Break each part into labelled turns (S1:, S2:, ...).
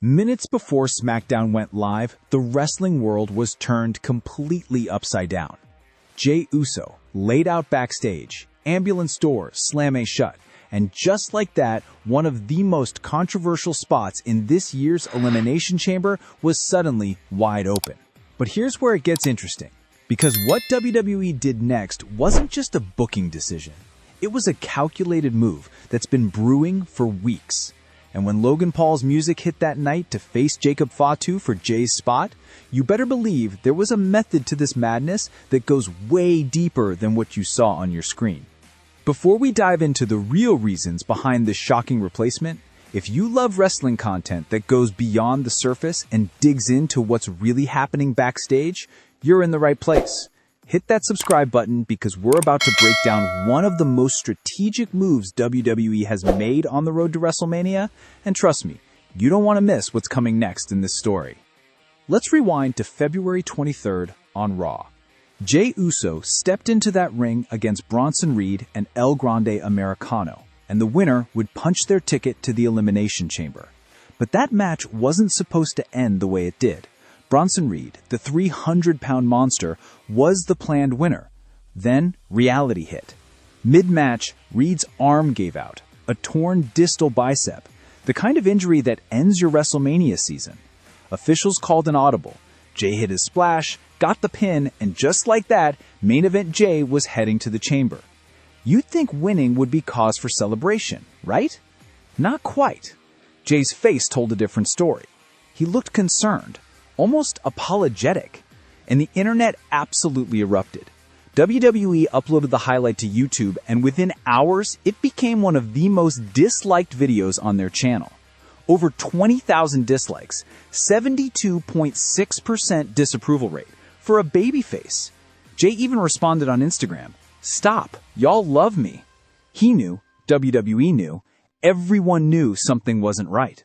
S1: Minutes before SmackDown went live, the wrestling world was turned completely upside down. Jey Uso laid out backstage, ambulance door slam shut, and just like that, one of the most controversial spots in this year's Elimination Chamber was suddenly wide open. But here's where it gets interesting, because what WWE did next wasn't just a booking decision. It was a calculated move that's been brewing for weeks. And when Logan Paul's music hit that night to face Jacob Fatu for Jey's spot, you better believe there was a method to this madness that goes way deeper than what you saw on your screen. Before we dive into the real reasons behind this shocking replacement, if you love wrestling content that goes beyond the surface and digs into what's really happening backstage, you're in the right place. Hit that subscribe button because we're about to break down one of the most strategic moves WWE has made on the road to WrestleMania, and trust me, you don't want to miss what's coming next in this story. Let's rewind to February 23rd on Raw. Jey Uso stepped into that ring against Bronson Reed and El Grande Americano, and the winner would punch their ticket to the Elimination Chamber. But that match wasn't supposed to end the way it did. Bronson Reed, the 300-pound monster, was the planned winner. Then, reality hit. Mid-match, Reed's arm gave out, a torn distal bicep, the kind of injury that ends your WrestleMania season. Officials called an audible. Jey hit his splash, got the pin, and just like that, Main Event Jey was heading to the chamber. You'd think winning would be cause for celebration, right? Not quite. Jey's face told a different story. He looked concerned, almost apologetic, and the internet absolutely erupted. WWE uploaded the highlight to YouTube, and within hours, it became one of the most disliked videos on their channel. Over 20,000 dislikes, 72.6% disapproval rate for a babyface. Jey even responded on Instagram, "Stop, y'all love me." He knew, WWE knew, everyone knew something wasn't right.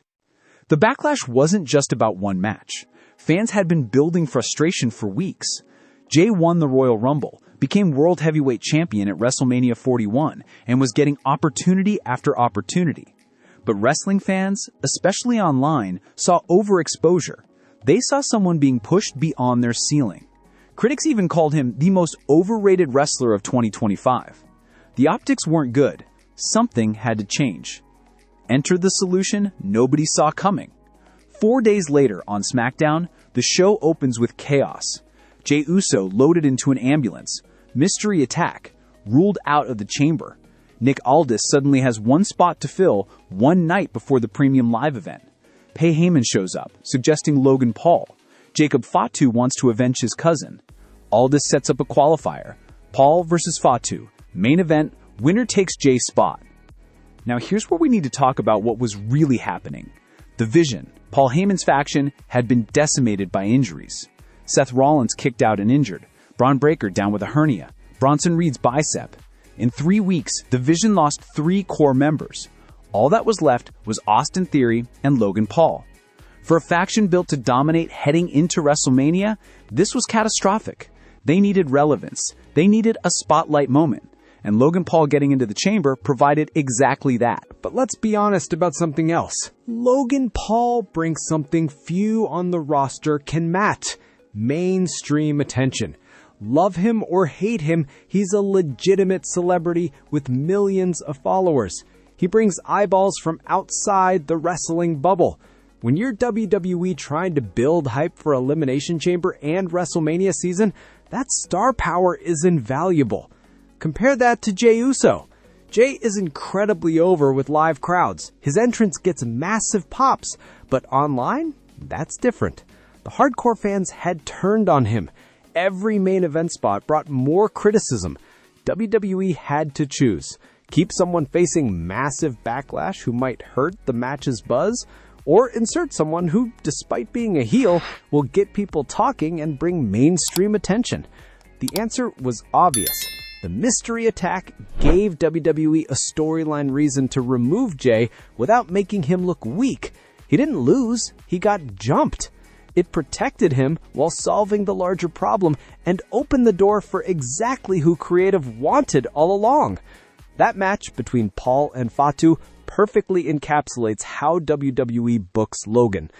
S1: The backlash wasn't just about one match. Fans had been building frustration for weeks. Jey won the Royal Rumble, became World Heavyweight Champion at WrestleMania 41, and was getting opportunity after opportunity. But wrestling fans, especially online, saw overexposure. They saw someone being pushed beyond their ceiling. Critics even called him the most overrated wrestler of 2025. The optics weren't good. Something had to change. Enter the solution nobody saw coming. 4 days later on SmackDown, the show opens with chaos. Jey Uso loaded into an ambulance. Mystery attack. Ruled out of the chamber. Nick Aldis suddenly has one spot to fill one night before the premium live event. Heyman shows up, suggesting Logan Paul. Jacob Fatu wants to avenge his cousin. Aldis sets up a qualifier. Paul versus Fatu. Main event, winner takes Jey's spot. Now here's where we need to talk about what was really happening. The Vision, Paul Heyman's faction, had been decimated by injuries. Seth Rollins kicked out and injured. Bron Breakker down with a hernia. Bronson Reed's bicep. In 3 weeks, the Vision lost 3 core members. All that was left was Austin Theory and Logan Paul. For a faction built to dominate heading into WrestleMania, this was catastrophic. They needed relevance. They needed a spotlight moment. And Logan Paul getting into the chamber provided exactly that.
S2: But let's be honest about something else. Logan Paul brings something few on the roster can match: mainstream attention. Love him or hate him, he's a legitimate celebrity with millions of followers. He brings eyeballs from outside the wrestling bubble. When you're WWE trying to build hype for Elimination Chamber and WrestleMania season, that star power is invaluable. Compare that to Jey Uso. Jey is incredibly over with live crowds. His entrance gets massive pops, but online, that's different. The hardcore fans had turned on him. Every main event spot brought more criticism. WWE had to choose. Keep someone facing massive backlash who might hurt the match's buzz, or insert someone who, despite being a heel, will get people talking and bring mainstream attention. The answer was obvious. The mystery attack gave WWE a storyline reason to remove Jey without making him look weak. He didn't lose, he got jumped. It protected him while solving the larger problem and opened the door for exactly who creative wanted all along. That match between Paul and Fatu perfectly encapsulates how WWE books Logan.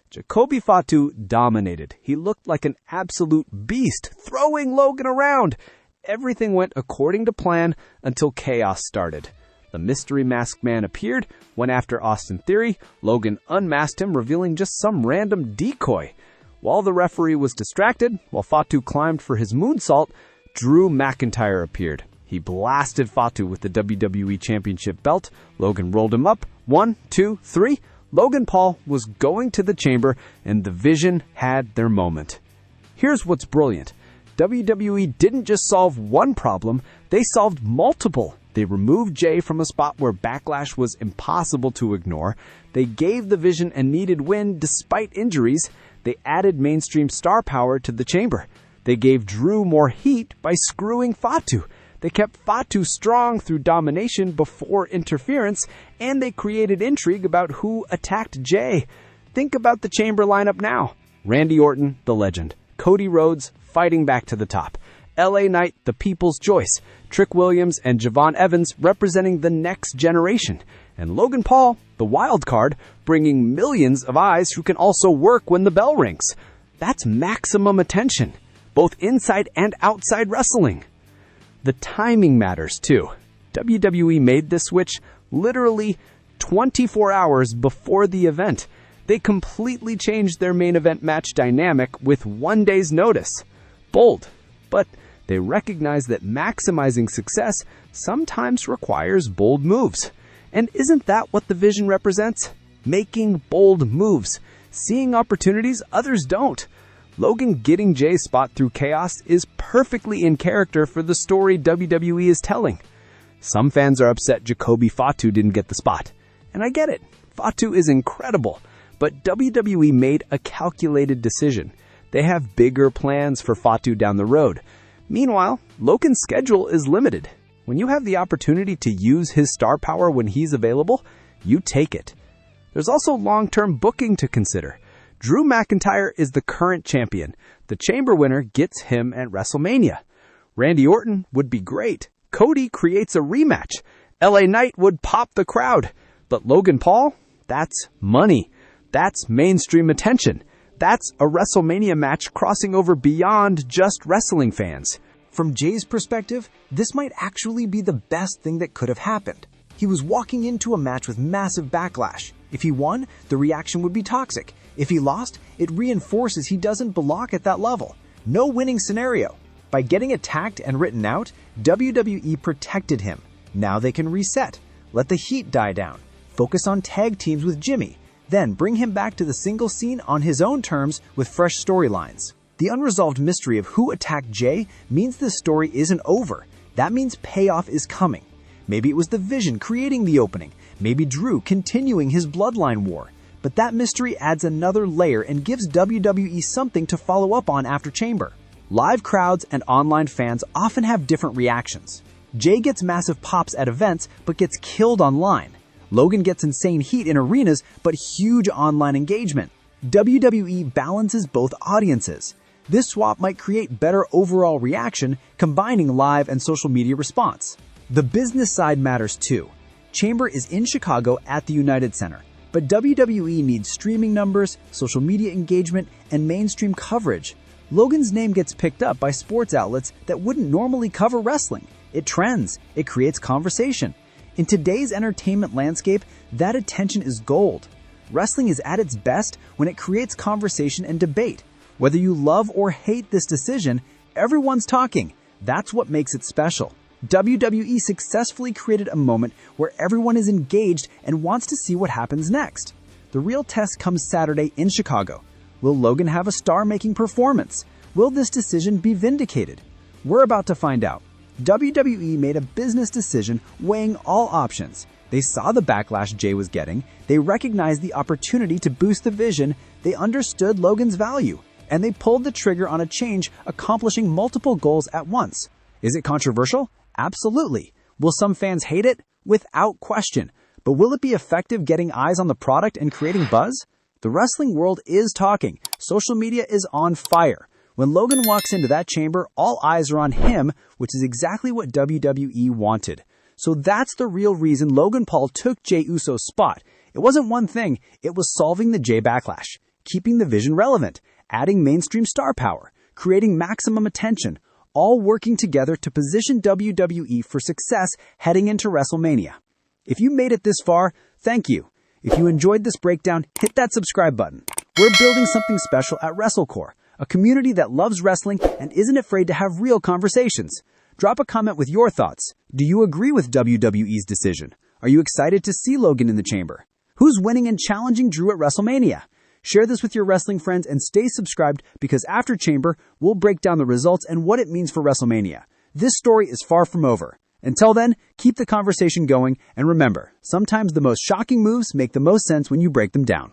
S2: Jacoby Fatu dominated. He looked like an absolute beast, throwing Logan around. Everything went according to plan until chaos started. The mystery masked man appeared, went after Austin Theory. Logan unmasked him, revealing just some random decoy. While the referee was distracted, while Fatu climbed for his moonsault, Drew McIntyre appeared. He blasted Fatu with the WWE Championship belt. Logan rolled him up. 1, 2, 3. Logan Paul was going to the chamber, and the Vision had their moment. Here's what's brilliant. WWE didn't just solve one problem, they solved multiple. They removed Jey from a spot where Backlash was impossible to ignore. They gave the Vision a needed win despite injuries. They added mainstream star power to the chamber. They gave Drew more heat by screwing Fatu. They kept Fatu strong through domination before interference, and they created intrigue about who attacked Jey. Think about the chamber lineup now. Randy Orton, the legend. Cody Rhodes, fighting back to the top. LA Knight, the people's choice. Trick Williams and Javon Evans representing the next generation. And Logan Paul, the wild card, bringing millions of eyes who can also work when the bell rings. That's maximum attention, both inside and outside wrestling. The timing matters too. WWE made this switch literally 24 hours before the event. They completely changed their main event match dynamic with 1 day's notice. Bold, but they recognize that maximizing success sometimes requires bold moves. And isn't that what the Vision represents? Making bold moves, seeing opportunities others don't. Logan getting Jey's spot through chaos is perfectly in character for the story WWE is telling. Some fans are upset Jacoby Fatu didn't get the spot. And I get it. Fatu is incredible. But WWE made a calculated decision. They have bigger plans for Fatu down the road. Meanwhile, Logan's schedule is limited. When you have the opportunity to use his star power when he's available, you take it. There's also long-term booking to consider. Drew McIntyre is the current champion. The chamber winner gets him at WrestleMania. Randy Orton would be great. Cody creates a rematch. LA Knight would pop the crowd. But Logan Paul? That's money. That's mainstream attention. That's a WrestleMania match crossing over beyond just wrestling fans.
S1: From Jey's perspective, this might actually be the best thing that could have happened. He was walking into a match with massive backlash. If he won, the reaction would be toxic. If he lost, it reinforces he doesn't belong at that level. No winning scenario. By getting attacked and written out, WWE protected him. Now they can reset. Let the heat die down. Focus on tag teams with Jimmy. Then bring him back to the single scene on his own terms with fresh storylines. The unresolved mystery of who attacked Jey means this story isn't over. That means payoff is coming. Maybe it was the Vision creating the opening. Maybe Drew continuing his bloodline war. But that mystery adds another layer and gives WWE something to follow up on after Chamber. Live crowds and online fans often have different reactions. Jey gets massive pops at events but gets killed online. Logan gets insane heat in arenas but huge online engagement. WWE balances both audiences. This swap might create better overall reaction, combining live and social media response. The business side matters too. Chamber is in Chicago at the United Center. But WWE needs streaming numbers, social media engagement, and mainstream coverage. Logan's name gets picked up by sports outlets that wouldn't normally cover wrestling. It trends. It creates conversation. In today's entertainment landscape, that attention is gold. Wrestling is at its best when it creates conversation and debate. Whether you love or hate this decision, everyone's talking. That's what makes it special. WWE successfully created a moment where everyone is engaged and wants to see what happens next. The real test comes Saturday in Chicago. Will Logan have a star-making performance? Will this decision be vindicated? We're about to find out. WWE made a business decision weighing all options. They saw the backlash Jey was getting, they recognized the opportunity to boost the Vision, they understood Logan's value, and they pulled the trigger on a change accomplishing multiple goals at once. Is it controversial? Absolutely. Will some fans hate it? Without question. But will it be effective getting eyes on the product and creating buzz? The wrestling world is talking. Social media is on fire. When Logan walks into that chamber, all eyes are on him, which is exactly what WWE wanted. So that's the real reason Logan Paul took Jey Uso's spot. It wasn't one thing, it was solving the Jey backlash, keeping the vision relevant, adding mainstream star power, creating maximum attention, all working together to position WWE for success heading into WrestleMania. If you made it this far, thank you. If you enjoyed this breakdown, hit that subscribe button. We're building something special at WrestleCore, a community that loves wrestling and isn't afraid to have real conversations. Drop a comment with your thoughts. Do you agree with WWE's decision? Are you excited to see Logan in the chamber? Who's winning and challenging Drew at WrestleMania? Share this with your wrestling friends and stay subscribed because after Chamber, we'll break down the results and what it means for WrestleMania. This story is far from over. Until then, keep the conversation going and remember, sometimes the most shocking moves make the most sense when you break them down.